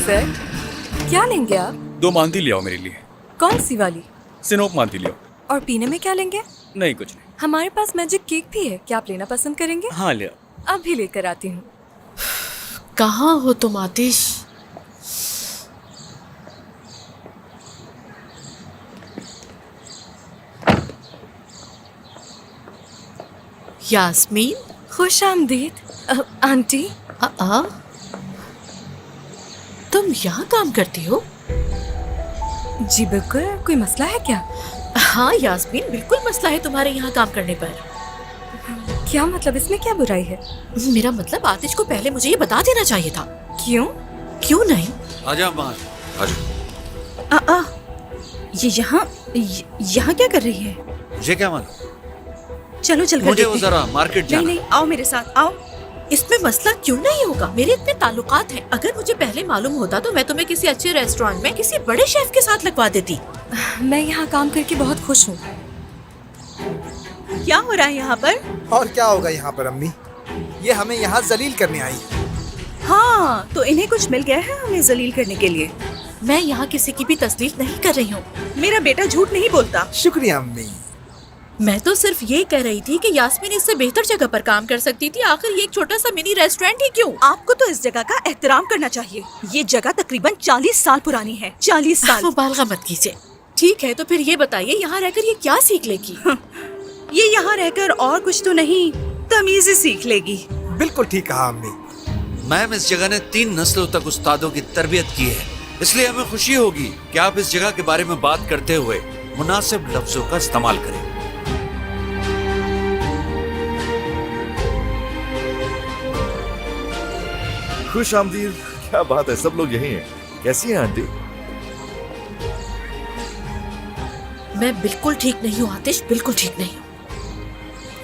Perfect. क्या लेंगे आप? 2 मांदी ले आओ मेरे लिए। कौन सी वाली? सिनोक मांदी ले आओ। और पीने में क्या लेंगे? नहीं कुछ नहीं। हमारे पास मैजिक केक भी है, क्या आप लेना पसंद करेंगे? हाँ ले आओ। अभी लेकर आती हूँ। कहाँ हो तुम आतिश? यास्मीन, खुश आमदीद आंटी। तुम यहाँ काम करती हो? जी बिल्कुल, कोई मसला है क्या? हाँ यास्मीन, बिल्कुल मसला है तुम्हारे यहाँ काम करने पर। क्या मतलब, इसमें क्या बुराई है? मेरा मतलब आतिश को पहले मुझे ये बता देना चाहिए था। क्यों? क्यों नहीं? आजा बाहर, आजा। ये यहाँ क्या कर रही है? मुझे क्या मालूम? चलो चल कर मुझे देखते वो हैं। जरा मार्केट नहीं जाना। नहीं, आओ मेरे साथ आओ। इसमें मसला क्यों नहीं होगा? मेरे इतने ताल्लुकात हैं। अगर मुझे पहले मालूम होता तो मैं तुम्हें किसी अच्छे रेस्टोरेंट में किसी बड़े शेफ के साथ लगवा देती। मैं यहाँ काम करके बहुत खुश हूँ। क्या हो रहा है यहाँ पर? और क्या होगा यहाँ पर अम्मी? ये हमें यहाँ जलील करने आई है। हाँ, तो इन्हें कुछ मिल गया है हमें जलील करने के लिए। मैं यहाँ किसी की भी तस्दीक नहीं कर रही हूँ। मेरा बेटा झूठ नहीं बोलता। शुक्रिया अम्मी। मैं तो सिर्फ ये कह रही थी कि यास्मीन इससे बेहतर जगह पर काम कर सकती थी। आखिर ये एक छोटा सा मिनी रेस्टोरेंट ही क्यों? आपको तो इस जगह का एहतराम करना चाहिए। ये जगह तकरीबन 40 साल पुरानी है। 40 साल। मुबालगा मत कीजिए। ठीक है, तो फिर ये बताइए यहाँ रहकर ये क्या सीख लेगी? ये यहाँ रहकर और कुछ तो नहीं, तमीज़ सीख लेगी। बिल्कुल ठीक कहा अम्मी। मैम, इस जगह ने 3 नस्लों तक उस्तादों की तरबियत की है, इसलिए हमें खुशी होगी कि आप इस जगह के बारे में बात करते हुए मुनासिब लफ्जों का इस्तेमाल करें। खुश आमदीद। क्या बात है, सब लोग यही हैं। कैसी हैं आंटी? मैं बिल्कुल ठीक नहीं हूँ आतिश, बिल्कुल ठीक नहीं हूँ।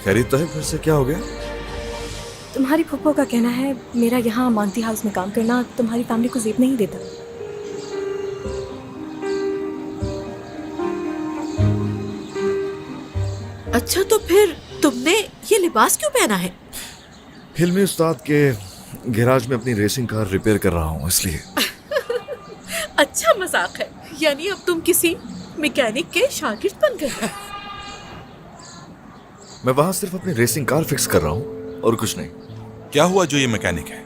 खैरियत तो है? फिर से क्या हो गया? तुम्हारी फुप्पो का कहना है मेरा यहाँ मानती हाउस में काम करना तुम्हारी फैमिली को जेब नहीं देता। अच्छा, तो फिर तुमने ये लिबास क्यों पहना है? फिल्मी उस्ताद के गैराज में अपनी रेसिंग कार रिपेयर कर रहा हूँ, इसलिए। अच्छा मजाक है। यानी अब तुम किसी मैकेनिक के शागिर्द बन गए? मैं वहां सिर्फ अपनी रेसिंग कार फिक्स कर रहा हूँ और कुछ नहीं। क्या हुआ जो ये मैकेनिक है?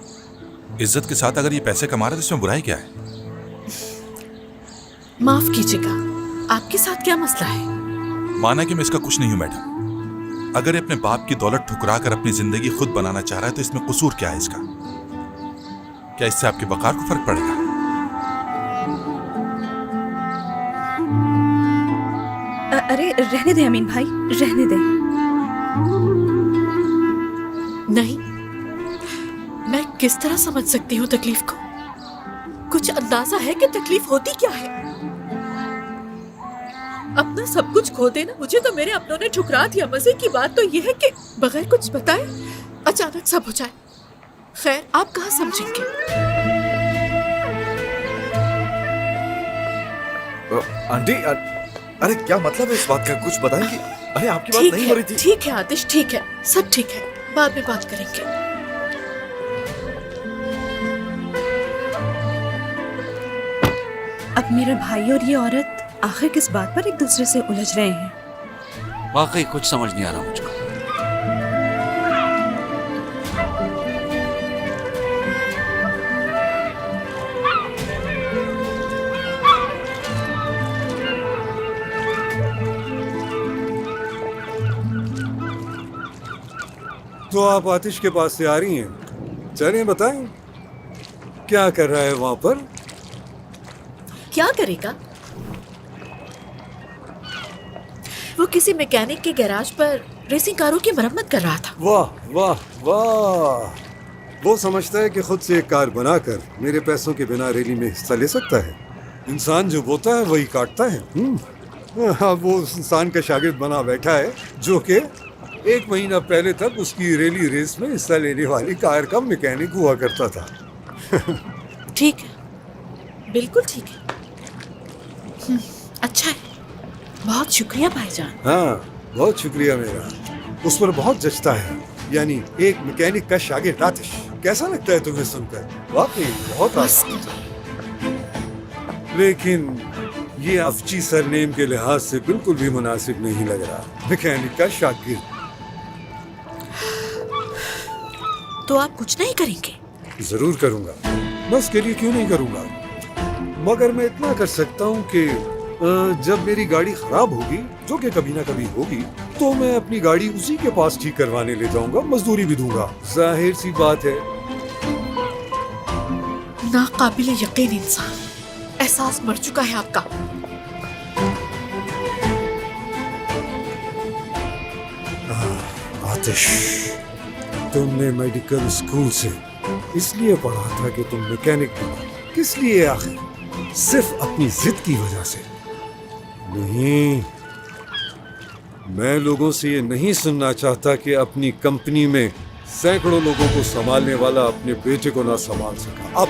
इज्जत के साथ अगर ये पैसे कमा रहा है तो इसमें बुराई क्या है? माफ कीजिएगा, आपके साथ क्या मसला है? माना कि मैं इसका कुछ नहीं हूं मैडम। अगर ये अपने बाप की दौलत ठुकरा कर अपनी जिंदगी खुद बनाना चाह रहा है तो इसमें कसूर क्या है इसका? क्या इससे आपके वकार को फर्क पड़ेगा? अरे रहने दे अमीन भाई, रहने दे। नहीं, मैं किस तरह समझ सकती हूँ तकलीफ को? कुछ अंदाजा है कि तकलीफ होती क्या है? अपना सब कुछ खो देना। मुझे तो मेरे अपनों ने ठुकरा दिया। मजे की बात तो यह है कि बगैर कुछ बताए अचानक सब हो जाए। खैर, आप कहाँ समझेंगे? आंटी, अरे क्या मतलब है इस बात का? कुछ बताएंगी? अरे आपकी बात नहीं हो रही थी। ठीक है आतिश, ठीक है, सब ठीक है, बाद में बात करेंगे। अब मेरा भाई और ये औरत आखिर किस बात पर एक दूसरे से उलझ रहे हैं? वाकई कुछ समझ नहीं आ रहा मुझको। तो आप आतिश के पास से आ रही हैं? चलिए बताएं, क्या कर रहा है वहां पर? क्या करेगा? वो किसी मैकेनिक के गैराज पर रेसिंग कारों की मरम्मत कर रहा था। वाह वाह वाह! वो समझता है कि खुद से एक कार बनाकर मेरे पैसों के बिना रैली में हिस्सा ले सकता है। इंसान जो बोता है वही काटता है। अब वो उस इंसान का शागिर्द बना बैठा है जो कि 1 महीना पहले तक उसकी रैली रेस में हिस्सा लेने वाली कार का मैकेनिक हुआ करता था। ठीक है, बिल्कुल ठीक है। अच्छा है, बहुत शुक्रिया भाईजान। हाँ, बहुत शुक्रिया मेरा। उस पर बहुत जचता है। यानी एक मैकेनिक का शागिर्द आतिश। कैसा लगता है तुम्हें सुनकर? वाकई बहुत आसान। लेकिन ये अफची सरनेम के लिहाज से बिल्कुल भी मुनासिब नहीं लग रहा। मैकेनिक का शागिर्द। तो आप कुछ नहीं करेंगे? जरूर करूंगा, बस के लिए क्यों नहीं करूंगा। मगर मैं इतना कर सकता हूँ कि जब मेरी गाड़ी खराब होगी, जो कि कभी ना कभी होगी, तो मैं अपनी गाड़ी उसी के पास ठीक करवाने ले जाऊंगा, मजदूरी भी दूंगा। जाहिर सी बात है। नाकाबिले यकीन इंसान, एहसास मर चुका है आपका। आतिश, तुमने मेडिकल स्कूल से इसलिए पढ़ा था कि तुम मैकेनिक बनो। किस लिए आखिर? सिर्फ अपनी जिद की वजह से? नहीं, मैं लोगों से ये नहीं सुनना चाहता कि अपनी कंपनी में सैकड़ों लोगों को संभालने वाला अपने बेटे को ना संभाल सका। अब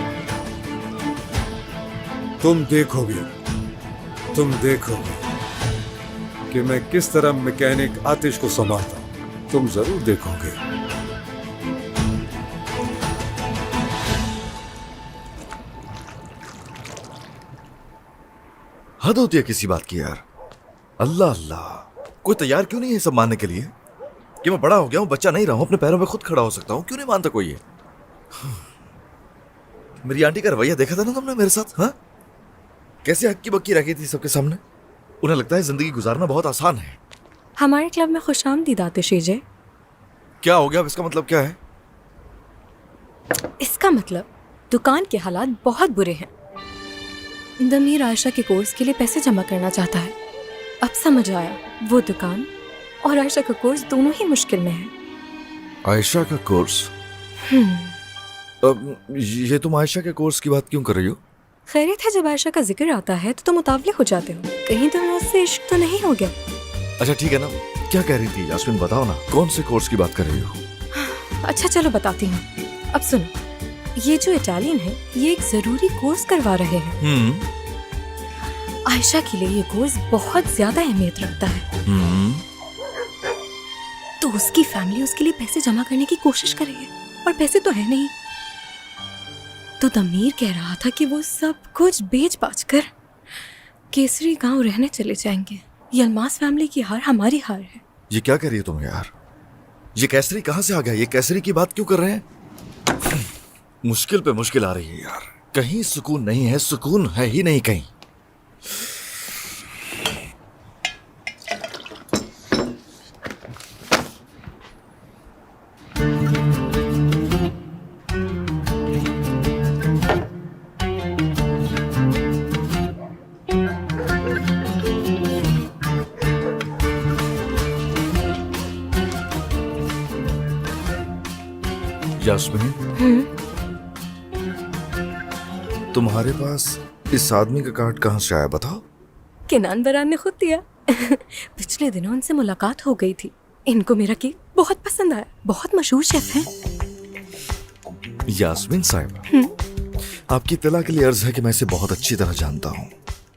तुम देखोगे कि मैं किस तरह मैकेनिक आतिश को संभालता हूं। तुम जरूर देखोगे। हद होती है किसी बात की यार। अल्लाह अल्लाह, कोई तैयार क्यों नहीं है सब मानने के लिए कि मैं बड़ा हो गया हूं, बच्चा नहीं रहा हूं, अपने पैरों पे खुद खड़ा हो सकता हूं? क्यों नहीं मानता कोई ये? मेरी आंटी का रवैया देखा था ना तुमने मेरे साथ? हाँ, कैसे हक्की बक्की रखी थी सबके सामने। उन्हें लगता है जिंदगी गुजारना बहुत आसान है। हमारे क्लब में खुशामदीद आतिश जे। क्या हो गया? अब इसका मतलब क्या है? इसका मतलब दुकान के हालात बहुत बुरे हैं। दमीर आयशा के कोर्स के लिए पैसे जमा करना चाहता है। अब समझ आया, वो दुकान और आयशा का कोर्स दोनों ही मुश्किल में है। आयशा का कोर्स? अब ये तुम आयशा के कोर्स की बात क्यों कर रही हो? खैरियत है, जब आयशा का जिक्र आता है तो तुम मुतावले हो जाते हो। कहीं तुम्हें उससे इश्क तो नहीं हो गया? अच्छा ठीक है ना, क्या कह रही थी यास्मीन? बताओ ना, कौन से कोर्स की बात कर रही हो? अच्छा चलो बताती हूँ। अब सुनो, ये जो इटालियन है ये एक जरूरी कोर्स करवा रहे हैं। आयशा के लिए ये कोर्स बहुत ज्यादा अहमियत रखता है। तो उसकी फैमिली उसके लिए पैसे जमा करने की कोशिश कर रही है और पैसे तो है नहीं। तो दमीर कह रहा था कि वो सब कुछ बेच बाच कर केसरी गांव रहने चले जाएंगे। ये अलमास फैमिली की हार हमारी हार है। ये क्या कह रही हो तुम यार? ये केसरी कहाँ से आ गया? ये केसरी की बात क्यों कर रहे हैं? मुश्किल पे मुश्किल आ रही है यार। कहीं सुकून नहीं है, सुकून है ही नहीं कहीं। यास्मीन, तुम्हारे पास इस आदमी का कार्ड कहाँ से आया बताओ? किनान बरान ने खुद दिया। पिछले दिनों उनसे मुलाकात हो गई थी। इनको मेरा केक बहुत पसंद आया। बहुत मशहूर शेफ हैं। यास्मीन साहिबा, आपकी इत्तला के लिए अर्ज है कि मैं इसे बहुत अच्छी तरह जानता हूँ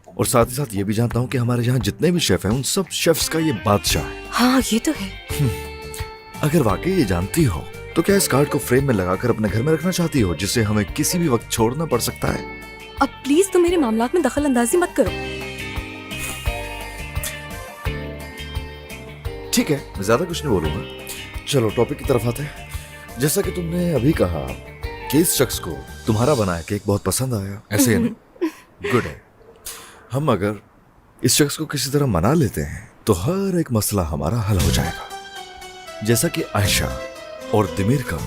और साथ ही साथ ये भी जानता हूँ कि हमारे यहाँ जितने भी शेफ हैं उन सब शेफ्स का ये बादशाह है। हाँ ये तो है। अगर वाकई ये जानती हो तो क्या इस कार्ड को फ्रेम में लगाकर अपने घर में रखना चाहती हो, जिसे हमें किसी भी वक्त छोड़ना पड़ सकता है? अब प्लीज तुम मेरे मामलात में दखल अंदाजी मत करो। ठीक है, मैं ज्यादा कुछ नहीं बोलूंगा। चलो टॉपिक की तरफ आते हैं। जैसा कि तुमने अभी कहा कि इस शख्स को तुम्हारा बनाया केक बहुत पसंद आया, ऐसे है ना? गुड है। हम अगर इस शख्स को किसी तरह मना लेते हैं तो हर एक मसला हमारा हल हो जाएगा। जैसा कि आयशा और दिमीर का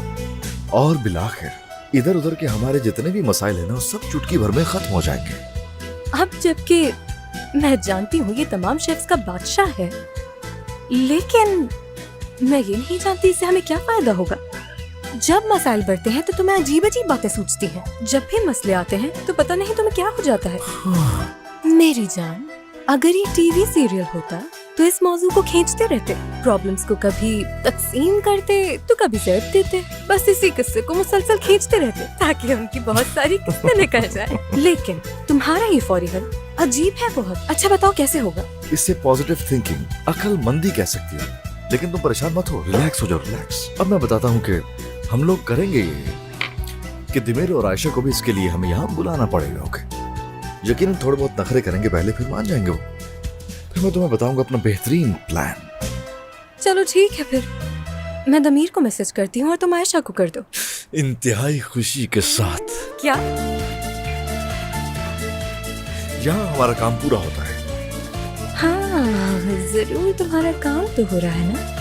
और बिलाखिर इधर उधर के हमारे जितने भी मसाइल है ना, वो सब चुटकी भर में खत्म हो जाएंगे। अब जबकि मैं जानती हूँ ये तमाम शेफ्स का बादशाह है, लेकिन मैं ये नहीं जानती इससे हमें क्या फायदा होगा। जब मसाइल बढ़ते हैं तो तुम्हें अजीब अजीब बातें सूझती हैं। जब भी मसले आते हैं तो पता नहीं तुम्हें क्या हो जाता है। मेरी जान, अगर ये टीवी सीरियल होता तो इस मौजू को खींचते रहते, प्रॉब्लम्स को कभी तकसीम करते तो कभी ज़र्ब देते। बस इसी किस्से को मुसलसल खींचते रहते ताकि उनकी बहुत सारी किस्सें निकल जाए। लेकिन तुम्हारा ये फौरी हल अजीब है बहुत। अच्छा बताओ कैसे होगा? इससे पॉजिटिव थिंकिंग अक्लमंदी कह सकती हो, लेकिन तुम परेशान मत हो, रिलैक्स हो जाओ, रिलैक्स। अब मैं बताता हूँ कि हम लोग करेंगे ये कि दिमेर और आयशा को भी इसके लिए हमें यहाँ बुलाना पड़ेगा। ओके, यकीन थोड़े बहुत नखरे करेंगे पहले, फिर मान जाएंगे वो। फिर मैं तुम्हें बताऊंगा अपना बेहतरीन प्लान। चलो ठीक है फिर, मैं दमीर को मैसेज करती हूँ और तुम आयशा को कर दो। इंतहाई खुशी के साथ। क्या? यहाँ हमारा काम पूरा होता है। हाँ जरूर, तुम्हारा काम तो हो रहा है ना।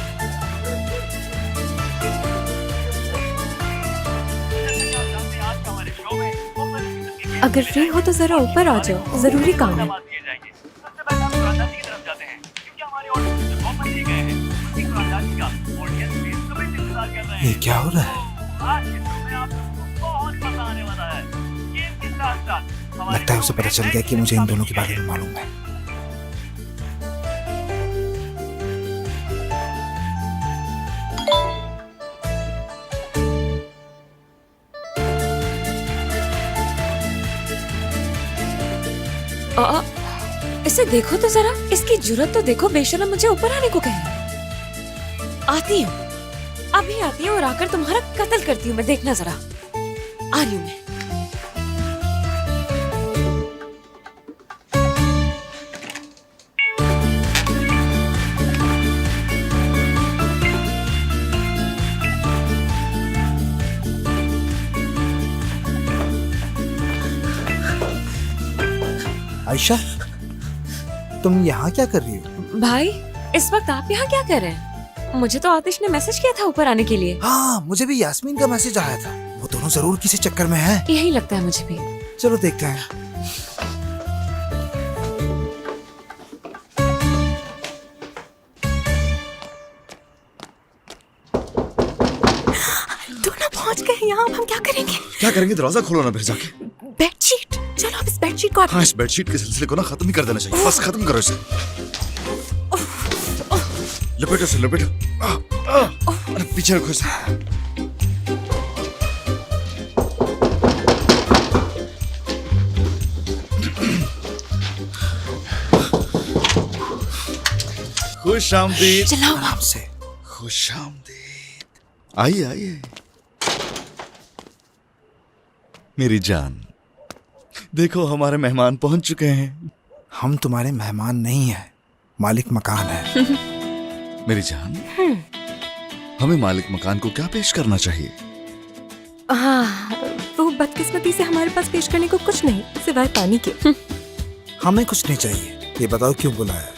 अगर फ्री हो तो जरा ऊपर आ जाओ, जरूरी काम है। ये क्या हो रहा है? लगता है उसे पता चल गया कि मुझे इन दोनों के बारे में मालूम है। इसे देखो तो जरा, इसकी जुर्रत तो देखो, बेशरम मुझे ऊपर आने को कहे। आती हूँ, अभी आती हूँ और आकर तुम्हारा कत्ल करती हूँ मैं, देखना जरा। आ रही हूँ मैं। आयशा, तुम यहाँ क्या कर रही हो? भाई, इस वक्त आप यहाँ क्या कर रहे हैं? मुझे तो आतिश ने मैसेज किया था ऊपर आने के लिए। हाँ, मुझे भी यास्मीन का मैसेज आया था। वो दोनों जरूर किसी चक्कर में हैं। यही लगता है मुझे भी। चलो देखते हैं। दोनों पहुंच गए यहाँ, अब हम क्या करेंगे? क्या करेंगे? दरवाजा खोलो ना फिर जाके। बेडशीट, चलो अब इस बेडशीट को हाँ, इस बेडशीट के सिलसिले को ना खत्म ही कर देना चाहिए। बस खत्म करो इसे। लपेटो इसे, लपेटो। अरे पीछे रखो इसे। खुश आमदीद। चलाओ आराम से। खुश आमदीद। आइए आइए मेरी जान, देखो हमारे मेहमान पहुंच चुके हैं। हम तुम्हारे मेहमान नहीं हैं, मालिक मकान है। मेरी जान, हमें मालिक मकान को क्या पेश करना चाहिए? हाँ, वो बदकिस्मती से हमारे पास पेश करने को कुछ नहीं सिवाय पानी के। हमें कुछ नहीं चाहिए। ये बताओ क्यों बुलाया?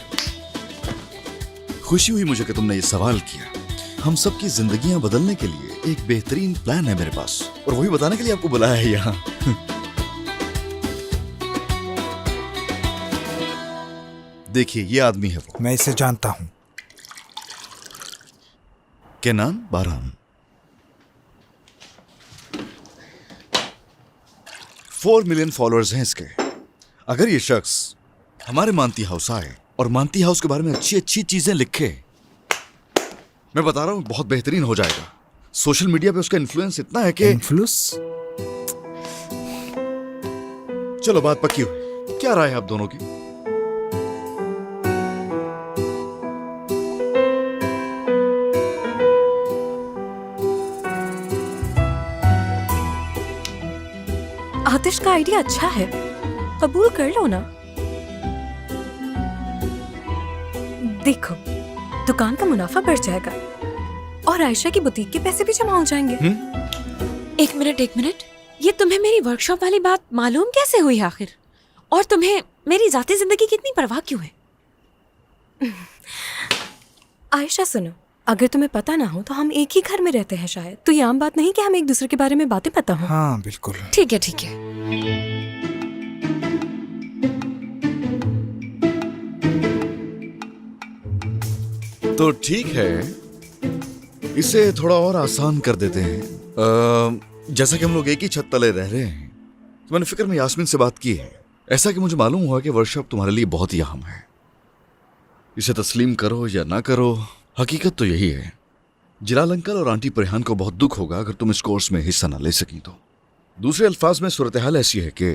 खुशी हुई मुझे कि तुमने ये सवाल किया। हम सबकी जिंदगियां बदलने के लिए एक बेहतरीन प्लान है मेरे पास, और वही बताने के लिए आपको बुलाया है यहाँ। देखिए, ये आदमी है वो। मैं इसे जानता हूँ। केनान बारान। 4 मिलियन फॉलोअर्स हैं इसके। अगर ये शख्स हमारे मानती हाउस आए और मानती हाउस के बारे में अच्छी अच्छी चीजें लिखे, मैं बता रहा हूं बहुत बेहतरीन हो जाएगा। सोशल मीडिया पे उसका इन्फ्लुएंस इतना है कि इन्फ्लुएंस? चलो बात पक्की हुई। क्या राय है आप दोनों की? आतिश का आइडिया अच्छा है, कबूल कर लो ना। देखो, दुकान का मुनाफा बढ़ जाएगा और आयशा की बुटीक के पैसे भी जमा हो जाएंगे। एक मिनट, ये तुम्हें मेरी वर्कशॉप वाली बात मालूम कैसे हुई आखिर? और तुम्हें मेरी जाती जिंदगी की इतनी परवाह क्यों है? आयशा सुनो, अगर तुम्हें पता ना हो तो हम एक ही घर में रहते हैं शायद, तो ये आम बात नहीं कि हम एक दूसरे के बारे में बातें पता हो। हाँ बिल्कुल। ठीक है। तो ठीक है, इसे थोड़ा और आसान कर देते हैं। जैसा कि हम लोग एक ही छत तले रह रहे हैं, तो मैंने फिक्र में यास्मीन से बात की है। ऐसा कि मुझे मालूम हुआ कि वर्कशॉप तुम्हारे लिए बहुत ही अहम है। इसे तस्लीम करो या ना करो, हकीकत तो यही है। जिलाल अंकल और आंटी परिहान को बहुत दुख होगा अगर तुम इस कोर्स में हिस्सा न ले सकी तो। दूसरे अल्फाज में सूरत हाल ऐसी है कि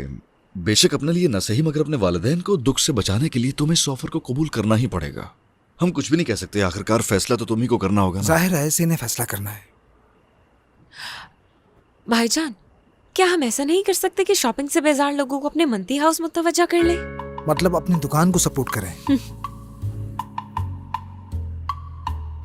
बेशक अपने लिए न सही मगर अपने वालिदैन को दुख से बचाने के लिए तुम्हें इस ऑफर को कबूल करना ही पड़ेगा। हम कुछ भी नहीं कह सकते, आखिरकार फैसला तो तुम ही को करना होगा ना। जाहिर है इसे ने फैसला करना है। भाईजान, क्या हम ऐसा नहीं कर सकते कि शॉपिंग से बेजार लोगों को अपने मंती हाउस मुतवज्जा कर ले? मतलब अपनी दुकान को सपोर्ट करें।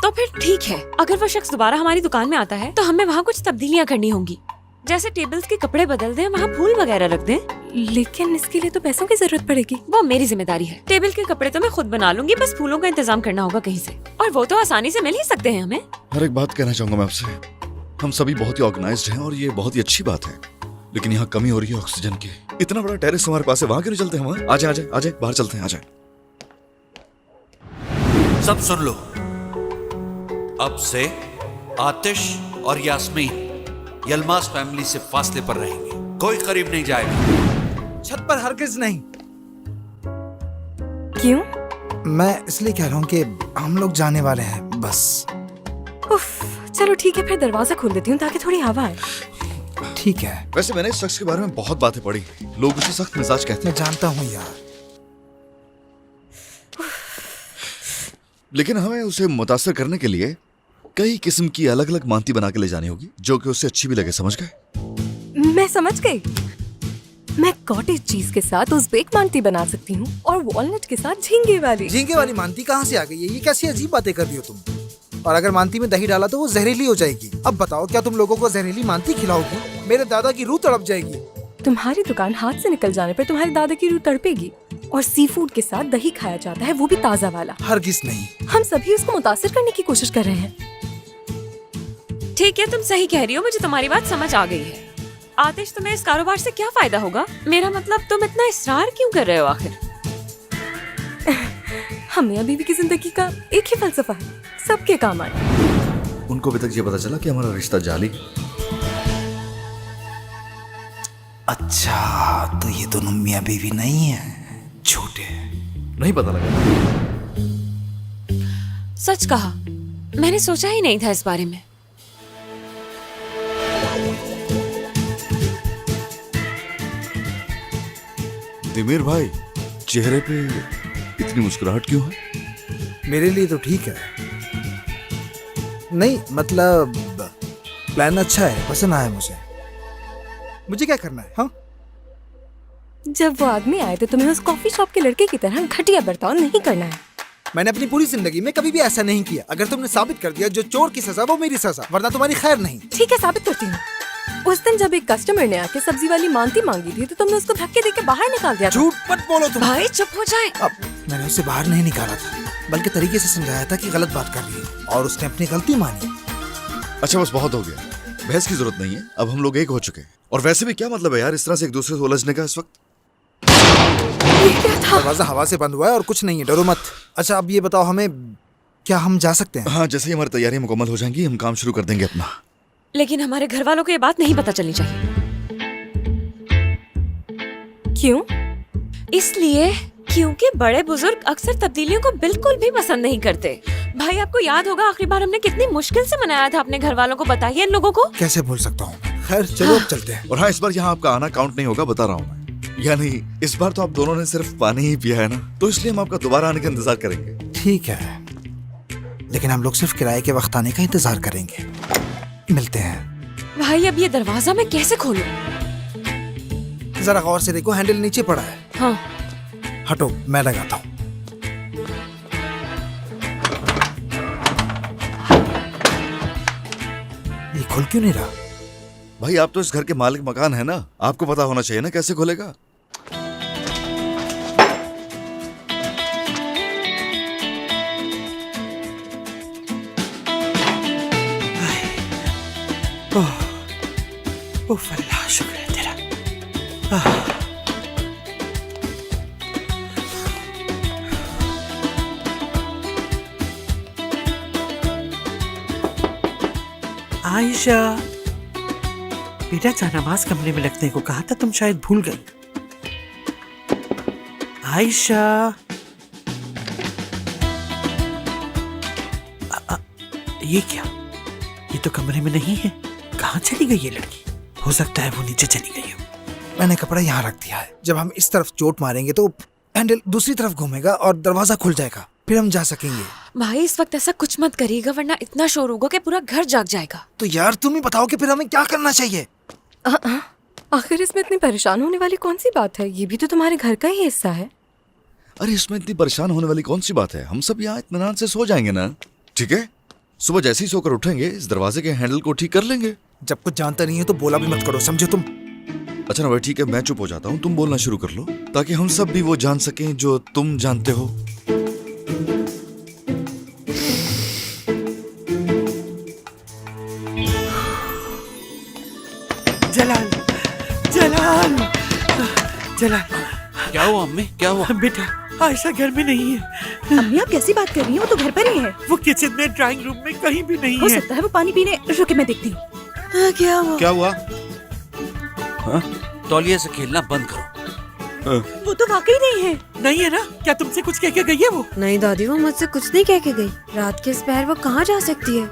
तो फिर ठीक है, अगर वो शख्स दोबारा हमारी दुकान में आता है तो हमें वहाँ कुछ तब्दीलियाँ करनी होंगी, जैसे टेबल्स के कपड़े बदल दें, वहाँ फूल वगैरह रख दें। लेकिन इसके लिए तो पैसों की जरूरत पड़ेगी। वो मेरी जिम्मेदारी है। टेबल के कपड़े तो मैं खुद बना लूंगी, बस फूलों का इंतजाम करना होगा कहीं से, और वो तो आसानी से मिल ही सकते हैं हमें। हर एक बात कहना चाहूंगा मैं आपसे, हम सभी बहुत ही ऑर्गेनाइज्ड हैं और ये बहुत ही अच्छी बात है, लेकिन यहाँ कमी हो रही है ऑक्सीजन की। इतना बड़ा टेरेस हमारे पास है, वहाँ क्यों नहीं चलते हम? आ जाए आ जाए बाहर चलते हैं, आ जाए। सब सुन लो, अब से आतिश और यास्मीन यलमास फैमिली से फासले पर रहेंगे, कोई करीब नहीं जाएगा। छत पर हरगिज नहीं। क्यों? मैं इसलिए कह रहा हूँ कि हम लोग जाने वाले हैं बस। उफ, चलो ठीक है, फिर दरवाजा खोल देती हूँ ताकि थोड़ी हवा आए। ठीक है। वैसे मैंने इस शख्स के बारे में बहुत बातें पढ़ी, लोग उसे सख्त मिजाज कहते मैं जानता हूँ यार, लेकिन हमें उसे मुतासर करने के लिए कई किस्म की अलग अलग मानती बना के ले जानी होगी जो कि उससे अच्छी भी लगे, समझ गए? मैं समझ गई। मैं कॉटेज चीज के साथ उज़्बेक मानती बना सकती हूँ और वॉलनट के साथ झींगे वाली। झींगे वाली मानती कहाँ से आ गई है? ये कैसी अजीब बातें कर रही हो तुम? और अगर मानती में दही डाला तो वो जहरीली हो जाएगी। अब बताओ, क्या तुम लोगों को जहरीली मानती खिलाओगी? मेरे दादा की रूह तड़प जाएगी। तुम्हारी दुकान हाथ से निकल जाने पर तुम्हारे दादा की रूह तड़पेगी। और सी फूड के साथ दही खाया जाता है, वो भी ताज़ा वाला। हरगिज नहीं। हम सभी उसको मुतासिर करने की कोशिश कर रहे हैं। ठीक है, तुम सही कह रही हो, मुझे तुम्हारी बात समझ आ गई है। आतिश, तुम्हें इस कारोबार से क्या फायदा होगा? मेरा मतलब, तुम इतना इसरार क्यों कर रहे हो आखिर? हमें अभी भी की जिंदगी का एक ही फलसफा है, सबके काम आए। उनको अभी तक ये पता चला कि हमारा रिश्ता जाली। अच्छा, तो ये दोनों मियाँ बीवी नहीं है, झूठे। नहीं पता लगा। सच कहा, मैंने सोचा ही नहीं था इस बारे में। दिमीर भाई, चेहरे पे इतनी मुस्कुराहट क्यों है? मेरे लिए तो ठीक है। नहीं मतलब प्लान अच्छा है, पसंद आया मुझे। मुझे क्या करना है? हाँ, जब वो आदमी आए तो तुम्हें उस कॉफी शॉप के लड़के की तरह घटिया बर्ताव नहीं करना है। मैंने अपनी पूरी जिंदगी में कभी भी ऐसा नहीं किया। अगर तुमने साबित कर दिया जो चोर की सजा वो मेरी सजा, वरना तुम्हारी खैर नहीं। ठीक है, साबित करती हूँ। उस दिन जब एक कस्टमर ने आके सब्जी वाली मानती मांगी थी तो तुमने उसको धक्के देके बाहर निकाल दिया था। झूठ मत बोलो तुम। भाई चुप हो जाए। अब मैंने उसे बाहर नहीं निकाला था, बल्कि तरीके से समझाया था कि गलत बात कर रही है, और उसने अपनी गलती मानी। अच्छा, बस बहुत हो गया, बहस की जरूरत नहीं है, अब हम लोग एक हो चुके हैं। और वैसे भी क्या मतलब है यार इस तरह से एक दूसरे से उलझने का इस वक्त? दरवाजा हवा से बंद हुआ है और कुछ नहीं है, डरो मत। अच्छा, अब ये बताओ, हमें क्या हम जा सकते हैं? हाँ, जैसे ही हमारी तैयारी मुकम्मल हो जाएंगी हम काम शुरू कर देंगे अपना। लेकिन हमारे घर वालों को ये बात नहीं पता चलनी चाहिए। क्यों? इसलिए क्योंकि बड़े बुजुर्ग अक्सर तब्दीलियों को बिल्कुल भी पसंद नहीं करते। भाई, आपको याद होगा आखिरी बार हमने कितनी मुश्किल से मनाया था अपने घर वालों को, बताइए इन लोगों को। कैसे भूल सकता हूँ। खैर चलो, अब चलते हैं। और हाँ, इस बार यहाँ आपका आना काउंट नहीं होगा, बता रहा हूँ मैं। यानी इस बार तो आप दोनों ने सिर्फ पानी ही पिया है ना, तो इसलिए हम आपका दोबारा आने का इंतजार करेंगे। ठीक है, लेकिन हम लोग सिर्फ किराए के वक्त आने का इंतजार करेंगे। मिलते हैं। भाई, अब ये दरवाजा मैं कैसे खोलूं? जरा गौर से देखो, हैंडल नीचे पड़ा है। हाँ। हटो, मैं लगाता हूँ। ये खुल क्यों नहीं रहा? भाई, आप तो इस घर के मालिक मकान है ना, आपको पता होना चाहिए ना कैसे खुलेगा। ओह अल्लाह, शुक्र है तेरा। आयशा, बेटा जानमाज कमरे में रखने को कहा था, तुम शायद भूल गई। आयशा, ये क्या? ये तो कमरे में नहीं है। कहाँ चली गई ये लड़की? हो सकता है वो नीचे चली गई हो। मैंने कपड़ा यहाँ रख दिया है। जब हम इस तरफ चोट मारेंगे तो हैंडल दूसरी तरफ घूमेगा और दरवाजा खुल जाएगा, फिर हम जा सकेंगे। भाई, इस वक्त ऐसा कुछ मत करिएगा, वरना इतना शोर होगा कि पूरा घर जाग जाएगा। तो यार तुम ही बताओ कि फिर हमें क्या करना चाहिए? आखिर इसमें इतनी परेशान होने वाली कौन सी बात है? ये भी तो तुम्हारे घर का ही हिस्सा है। अरे इसमें इतनी परेशान होने वाली कौन सी बात है? हम सब यहाँ इत्मीनान से सो जाएंगे ना, ठीक है? सुबह जैसे ही सोकर उठेंगे इस दरवाजे के हैंडल को ठीक कर लेंगे। जब कुछ जानता नहीं है तो बोला भी मत करो, समझे तुम? अच्छा ना भाई, ठीक है, मैं चुप हो जाता हूँ, तुम बोलना शुरू कर लो ताकि हम सब भी वो जान सकें जो तुम जानते हो। जलाल, जलाल, जलाल। क्या हुआ अम्मी, क्या हुआ? बेटा आयशा घर में नहीं है। अम्मी आप कैसी बात कर रही हैं? वो तो घर पर ही है। वो किचन में, ड्राइंग रूम में, कहीं भी नहीं हो है। सकता है वो पानी पीने। रुके मैं देखती हूँ। क्या हुआ? क्या हुआ? हाँ? तौलिए से खेलना बंद करो। वो तो वाकई नहीं है। नहीं है ना? क्या तुमसे कुछ कह के गई है वो? नहीं दादी, वो मुझसे कुछ नहीं कह के गई। रात के इस पहर वो कहाँ जा सकती है?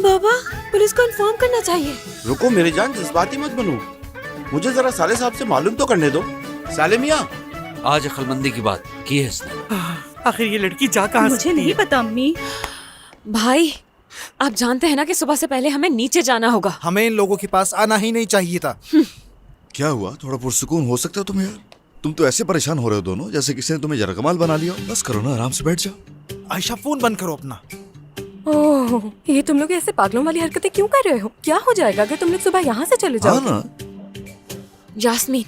बाबा, पुलिस को इन्फॉर्म करना चाहिए। रुको मेरी जान, जज्बाती मत बनो, मुझे जरा साले साहब से मालूम तो करने दो। साले मियाँ, आज अक्लमंदी की बात की है इसने। आखिर ये लड़की जा कहाँ मुझे नहीं पता अम्मी। भाई, आप जानते हैं ना कि सुबह से पहले हमें नीचे जाना होगा। हमें इन लोगों के पास आना ही नहीं चाहिए था। क्या हुआ? थोड़ा पुरसुकून हो सकता है तुम यार? तुम तो ऐसे परेशान हो रहे हो दोनों जैसे किसी ने तुम्हें जरकमाल बना लिया। बस करो ना, आराम से बैठ जाओ। आयशा फोन बंद करो अपना। ओह, ये तुम लोग ऐसे पागलों वाली हरकतें क्यों कर रहे हो? क्या हो जाएगा अगर तुम लोग सुबह यहाँ से चले जाओ? हाँ ना। यास्मीन,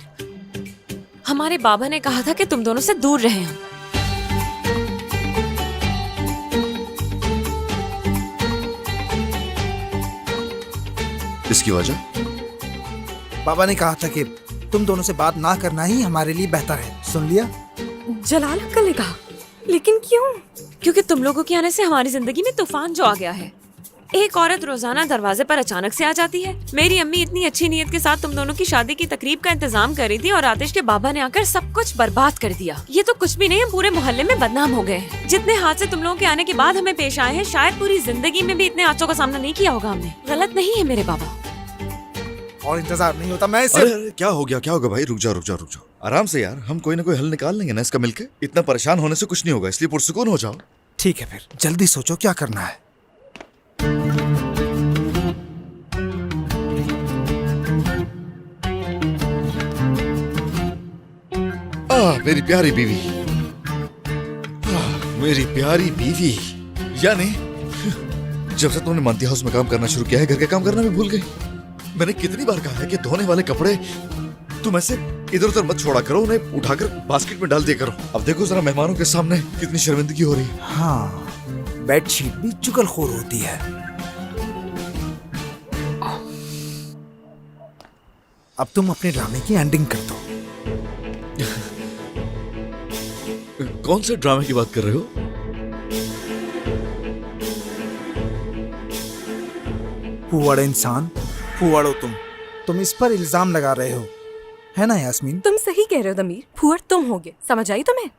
हमारे बाबा ने कहा था कि तुम दोनों से दूर रहे हम। इसकी वजह? बाबा ने कहा था कि तुम दोनों से बात ना करना ही हमारे लिए बेहतर है। सुन लिया? जलाल अंकल ने कहा, लेकिन क्यों? क्योंकि तुम लोगों के आने से हमारी जिंदगी में तूफान जो आ गया है। एक औरत रोजाना दरवाजे पर अचानक से आ जाती है। मेरी अम्मी इतनी अच्छी नीयत के साथ तुम दोनों की शादी की तकरीब का इंतजाम कर रही थी और आतिश के बाबा ने आकर सब कुछ बर्बाद कर दिया। ये तो कुछ भी नहीं, हम पूरे मोहल्ले में बदनाम हो गए हैं। जितने हादसे तुम लोगों के आने के बाद हमें पेश आए हैं, शायद पूरी जिंदगी में भी इतने हादसों का सामना नहीं किया होगा हमने। गलत नहीं है मेरे बाबा। और इंतजार नहीं होता, मैं इसे... अरे क्या हो गया? क्या होगा भाई? रुक जाओ रुक जाओ रुक जाओ, आराम से यार, हम कोई ना कोई हल निकाल लेंगे ना इसका मिलके। इतना परेशान होने से कुछ नहीं होगा, इसलिए पुरसुकून हो जाओ। ठीक है, फिर जल्दी सोचो क्या करना है। मेरी प्यारी बीवी, मेरी प्यारी बीवी। यानी जब से तुमने मानती हाउस में काम करना शुरू किया है, घर के काम करना भी भूल गई। मैंने कितनी बार कहा है कि धोने वाले कपड़े तुम ऐसे इधर उधर मत छोड़ा करो, उन्हें उठाकर बास्केट में डाल दिया करो। अब देखो जरा मेहमानों के सामने कितनी शर्मिंदगी हो रही है। हाँ, बेडशीट भी चुगलखोर होती है। अब तुम अपने ड्रामे की एंडिंग कर दो। कौन से ड्रामे की बात कर रहे हो? फुवाड़ इंसान, फुवाड़ो तुम इस पर इल्जाम लगा रहे हो, है ना यास्मीन? तुम सही कह रहे हो दमीर, फुअर तुम होगे। समझ आई तुम्हें?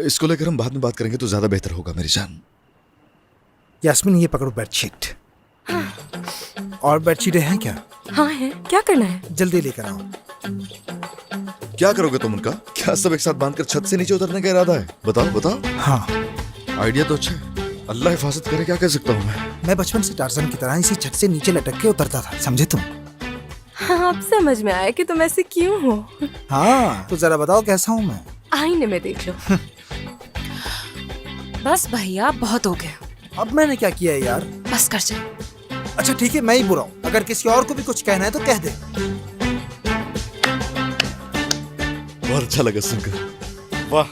इसको लेकर हम बाद में बात करेंगे तो ज्यादा बेहतर होगा मेरी जान। यास्मीन ये पकड़ो बेडशीट। और बेडशीटें हैं क्या? हाँ है, क्या करना है? जल्दी लेकर आओ। क्या करोगे तुम उनका? क्या सब एक साथ बांधकर छत से नीचे उतरने का इरादा है? बताओ बताओ। हाँ, आइडिया तो अच्छा है, अल्लाह हिफाजत करे, क्या कह सकता हूँ मैं बचपन से टार्जन की तरह इसी छत से नीचे लटक के उतरता था, समझे तुम? हाँ, अब समझ में आया कि तुम ऐसे क्यों हो। हाँ, तो जरा बताओ कैसा हूँ मैं? आईने में देख लो। बस भैया, बहुत हो गया। अब मैंने क्या किया है यार? बस कर जाए। अच्छा ठीक है, मैं ही बुरा हूँ। अगर किसी और को भी कुछ कहना है तो कह दे। बहुत अच्छा लगा सुनकर, वाह।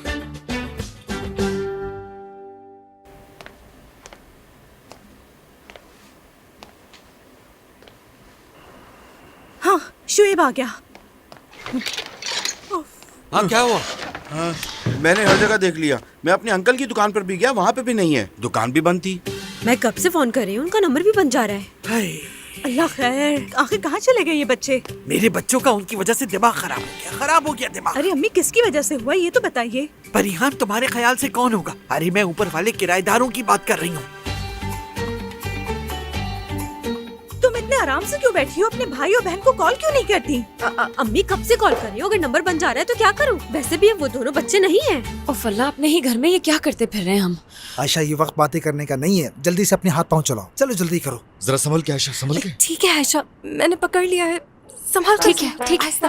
हाँ, शुएब आ गया। हाँ क्या हुआ? हाँ, मैंने हर जगह देख लिया। मैं अपने अंकल की दुकान पर भी गया, वहाँ पे भी नहीं है, दुकान भी बंद थी। मैं कब से फोन कर रही हूँ, उनका नंबर भी बंद जा रहा है। हाय, अल्लाह खैर, आखिर कहाँ चले गए ये बच्चे? मेरे बच्चों का उनकी वजह से दिमाग खराब हो गया दिमाग। अरे अम्मी, किसकी वजह से हुआ ये तो बताइए। परिहान तुम्हारे ख्याल से कौन होगा? अरे मैं ऊपर वाले किराएदारों की बात कर रही हूँ। तुम इतने आराम से क्यों बैठी हो? अपने भाई और बहन को कॉल क्यों नहीं करती? अम्मी कब से कॉल कर रही हो? अगर नंबर बन जा रहा है तो क्या करूं? वैसे भी अब वो दोनों बच्चे नहीं हैं। और फल्ला, अपने ही घर में ये क्या करते फिर रहे हैं हम? आयशा, ये वक्त बातें करने का नहीं है, जल्दी से अपने हाथ पाँव चलाओ। चलो जल्दी करो। जरा संभल के आयशा, संभल के। ठीक है आयशा, मैंने पकड़ लिया है, संभाल कर। ठीक है, ठीक है। आहिस्ता।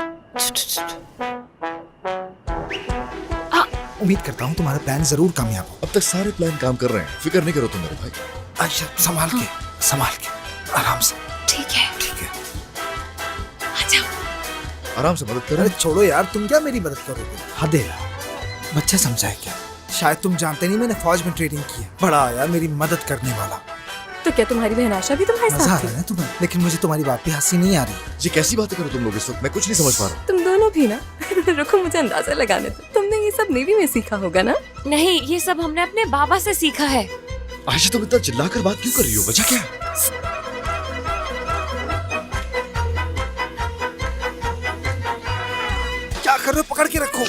उम्मीद करता हूँ तुम्हारा प्लान जरूर कामयाब हो। अब तक सारे प्लान काम कर रहे हैं, फिक्र नहीं करो तुम मेरे भाई। आयशा संभाल के आराम से। ठीक है, ठीक है। अच्छा। आराम से मदद करो। अरे छोड़ो यार, तुम क्या मेरी मदद करोगे? हद है यार, बच्चा समझाए क्या? शायद तुम जानते नहीं, मैंने फौज में ट्रेनिंग की है। बड़ा आया मेरी मदद करने वाला। तो क्या तुम्हारी बहन आशा भी तुम्हारे मजा आ साथ रहा थी? है तुम्हें, लेकिन मुझे तुम्हारी बात पे हंसी नहीं आ रही। ये कैसी बातें करो तुम लोग इस वक्त, मैं कुछ नहीं समझ पा रहा। तुम दोनों भी ना। रुको मुझे अंदाजा लगाने दो। तुमने ये सब नेवी में सीखा होगा ना? नहीं, ये सब हमने अपने बाबा से सीखा है। आयशा तुम इतना चिल्लाकर बात क्यों कर रही हो? वजह क्या? क्या कर रहे हो? पकड़ के रखो।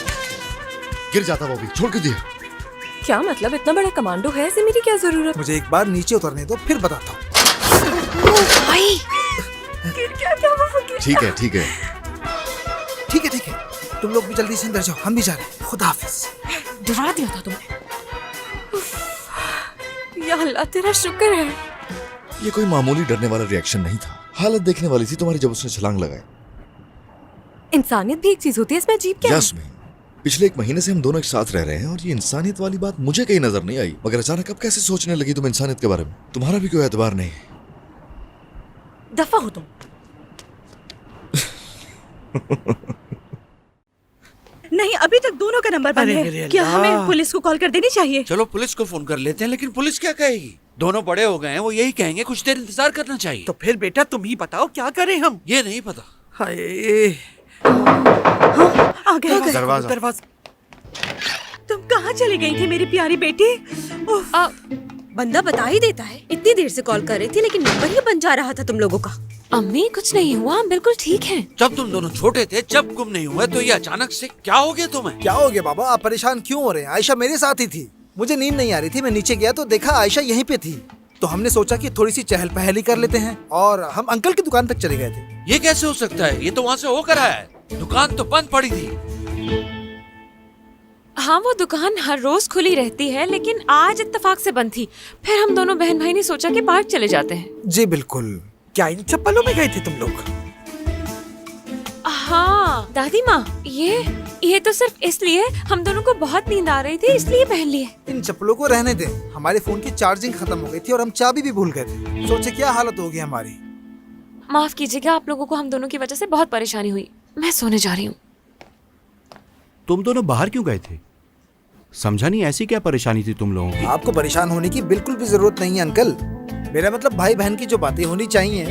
गिर जाता वो भी, छोड़ के दिया। क्या मतलब? इतना बड़ा कमांडो है, ऐसे मेरी क्या जरूरत? मुझे एक बार नीचे उतरने दो, फिर बताता हूँ। भाई गिर क्या क्या वो गिर ठीक है, ठीक है। ठीक है, ठीक है। तुम लोग भी जल्दी से अंदर जाओ, हम भी जा रहे हैं। खुदा हाफिज। डरा दिया था तुम्हें। या अल्लाह तेरा शुक्र है। ये कोई मामूली डरने वाला रिएक्शन नहीं था। हालत देखने वाली थी तुम्हारी जब उसने छलांग लगाई। इंसानियत भी एक चीज होती है, इसमें अजीब क्या है? यास्मीन, पिछले 1 महीने से हम दोनों एक साथ रह रहे हैं और ये इंसानियत वाली बात मुझे कहीं नजर नहीं आई, मगर अचानक अब कैसे सोचने लगी तुम इंसानियत के बारे में? तुम्हारा भी कोई एतबार नहीं। दफा हो तुम। नहीं, अभी तक दोनों का नंबर बंद अरे है। मेरे क्या अल्लाह। हमें पुलिस को कॉल कर देनी चाहिए? चलो पुलिस को फोन कर लेते हैं, लेकिन पुलिस क्या कहेगी? दोनों बड़े हो गए हैं, वो यही कहेंगे कुछ देर इंतजार करना चाहिए। तो फिर बेटा तुम ही बताओ क्या करें हम? ये नहीं पता। हाय, आ गए। दरवाजा। तुम कहाँ चली गई थी मेरी प्यारी बेटी? उफ, बंदा बता ही देता है। इतनी देर से कॉल कर रही थी लेकिन नंबर ही बन जा रहा था तुम लोगों का। अम्मी कुछ नहीं हुआ, हम बिल्कुल ठीक हैं। जब तुम दोनों छोटे थे, जब गुम नहीं हुए, तो ये अचानक से क्या हो गया तुम्हें? क्या हो गया बाबा? आप परेशान क्यों हो रहे हैं? आयशा मेरे साथ ही थी। मुझे नींद नहीं आ रही थी, मैं नीचे गया तो देखा आयशा यहीं पे थी। तो हमने सोचा कि थोड़ी सी चहल पहल ही कर लेते हैं और हम अंकल की दुकान तक चले गए थे। ये कैसे हो सकता है? ये तो वहाँ से होकर आया है। दुकान तो बंद पड़ी थी। हाँ, वो दुकान हर रोज खुली रहती है लेकिन आज इत्तेफाक से बंद थी। फिर हम दोनों बहन भाई ने सोचा कि पार्क चले जाते हैं। जी बिल्कुल। क्या इन चप्पलों में गए थे तुम लोग? हाँ दादी माँ, ये तो सिर्फ इसलिए, हम दोनों को बहुत नींद आ रही थी इसलिए पहन लिए। इन चप्पलों को रहने दें। हमारे फोन की चार्जिंग खत्म हो गई थी और हम चाबी भी भूल गए थे। सोचे क्या हालत होगी हमारी। माफ कीजिएगा, आप लोगों को हम दोनों की वजह से बहुत परेशानी हुई। मैं सोने जा रही हूँ। तुम दोनों बाहर क्यों गए थे? समझा नहीं, ऐसी क्या परेशानी थी तुम लोगों की? आपको परेशान होने की बिल्कुल भी जरूरत नहीं है अंकल। मेरा मतलब भाई बहन की जो बातें होनी चाहिए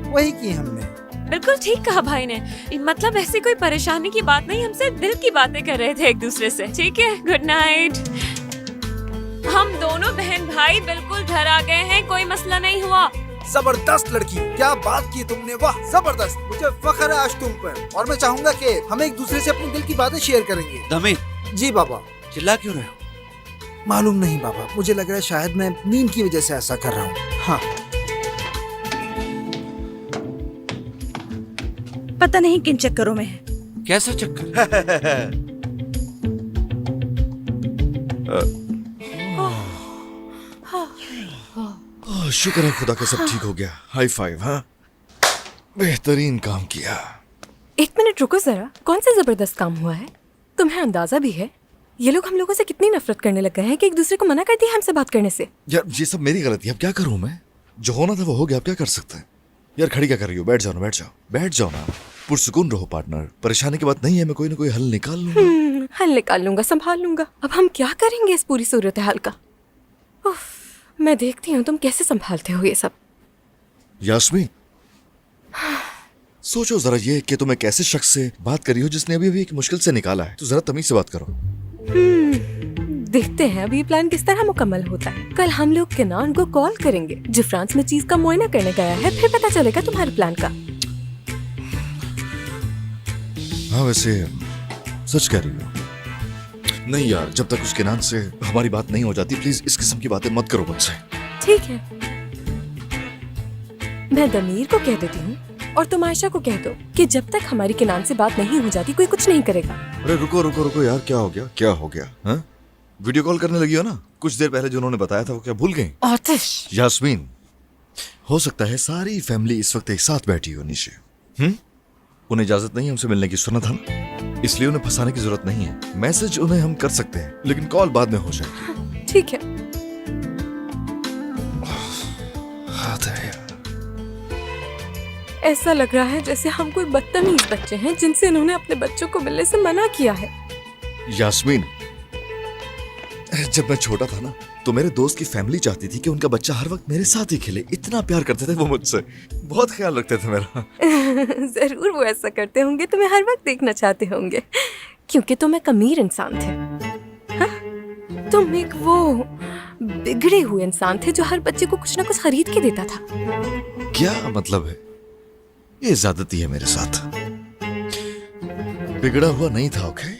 वही की हमने। बिल्कुल ठीक कहा भाई ने। मतलब ऐसी कोई परेशानी की बात नहीं, हमसे दिल की बातें कर रहे थे एक दूसरे से। ठीक है, गुड नाइट। हम दोनों बहन भाई बिल्कुल घर आ गए हैं, कोई मसला नहीं हुआ। जबरदस्त लड़की, क्या बात की तुमने, वाह जबरदस्त। मुझे फख्र है आज तुम पर और मैं चाहूंगा कि हम एक दूसरे से अपने दिल की बातें शेयर करेंगे। दमित, जी बाबा। चिल्ला क्यों रहे हो? मालूम नहीं बाबा, मुझे लग रहा है शायद मैं नींद की वजह से ऐसा कर रहा हूँ। हाँ, पता नहीं किन चक्करों में है। कैसा चक्कर? शुक्र है खुदा का सब ठीक हो गया। High five. हाँ, बेहतरीन काम किया। एक मिनट रुको जरा, कौन सा जबरदस्त काम हुआ है? तुम्हें अंदाजा भी है ये लोग हम लोगों से कितनी नफरत करने लग गए हैं कि एक दूसरे को मना कर दिया हमसे बात करने से। यार ये सब मेरी गलती है, अब क्या करूं मैं? जो होना था वो हो गया, अब क्या कर सकते हैं? यार खड़ी क्या कर रही हो? बैठ जाओ ना, बैठ जाओ ना। पुरसुकून रहो पार्टनर। परेशानी की बात नहीं है, मैं कोई ना कोई हल निकाल लूंगा। हल निकाल लूंगा, संभाल लूंगा। अब हम क्या करेंगे इस पूरी सूरत हाल का? उफ, मैं देखती हूँ तुम कैसे संभालते हो ये सब। यास्मीन, सोचो जरा ये कि तुम एक ऐसे शख्स से बात करी हो जिसने अभी एक मुश्किल से निकाला है, तो जरा तमीज से बात करो। देखते हैं अभी प्लान किस तरह मुकम्मल होता है। कल हम लोग किनान को कॉल करेंगे जो फ्रांस में चीज का मुआयना करने गया है, फिर पता चलेगा तुम्हारे प्लान का। हाँ वैसे सच कह रही हो। नहीं यार, जब तक उस किनान से हमारी बात नहीं हो जाती, प्लीज इस किस्म की बातें मत करो मुझसे। ठीक है, मैं दमीर को कह देती हूँ और तुम आयशा को कह दो कि जब तक हमारी किनान से बात नहीं हो जाती कोई कुछ नहीं करेगा। अरे रुको यार, क्या हो गया? हाँ, वीडियो कॉल करने लगी हो ना? कुछ देर पहले जो उन्होंने बताया था वो क्या भूल गई? आतिश, यास्मीन, हो सकता है सारी फैमिली इस वक्त एक साथ बैठी हो नीचे। उन्हें इजाजत नहीं है हमसे मिलने की, सुना था ना? इसलिए उन्हें फंसाने की जरूरत नहीं है। मैसेज उन्हें हम कर सकते हैं, लेकिन कॉल बाद में हो जाएगी। ठीक है। ऐसा लग रहा है जैसे हम कोई बदतमीज बच्चे हैं जिनसे इन्होंने अपने बच्चों को मिलने से मना किया है। यास्मीन, जब मैं छोटा था ना तो मेरे दोस्त की फैमिली चाहती थी कि उनका बच्चा हर वक्त मेरे साथ ही खेले। इतना प्यार करते थे वो मुझसे, बहुत ख्याल रखते थे मेरा। जरूर वो ऐसा करते होंगे, तुम्हें हर वक्त देखना चाहते होंगे, क्योंकि तुम एक अमीर इंसान थे। हाँ? तुम एक वो बिगड़े हुए इंसान थे जो हर बच्चे को कुछ ना कुछ खरीद के देता था। क्या मतलब है? ये ज्यादती है मेरे साथ। बिगड़ा हुआ नहीं था, ओके?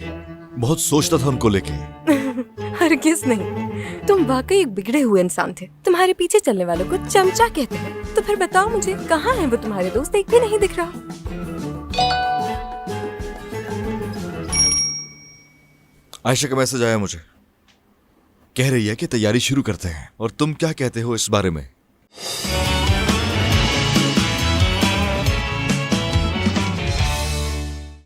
बहुत सोचता था उनको लेके। हरगिज नहीं, तुम वाकई एक बिगड़े हुए इंसान थे। तुम्हारे पीछे चलने वालों को चमचा कहते हैं। तो फिर बताओ मुझे, कहाँ है वो तुम्हारे दोस्त? एक भी नहीं दिख रहा। आयशा का मैसेज आया मुझे, कह रही है कि तैयारी शुरू करते हैं। और तुम क्या कहते हो इस बारे में?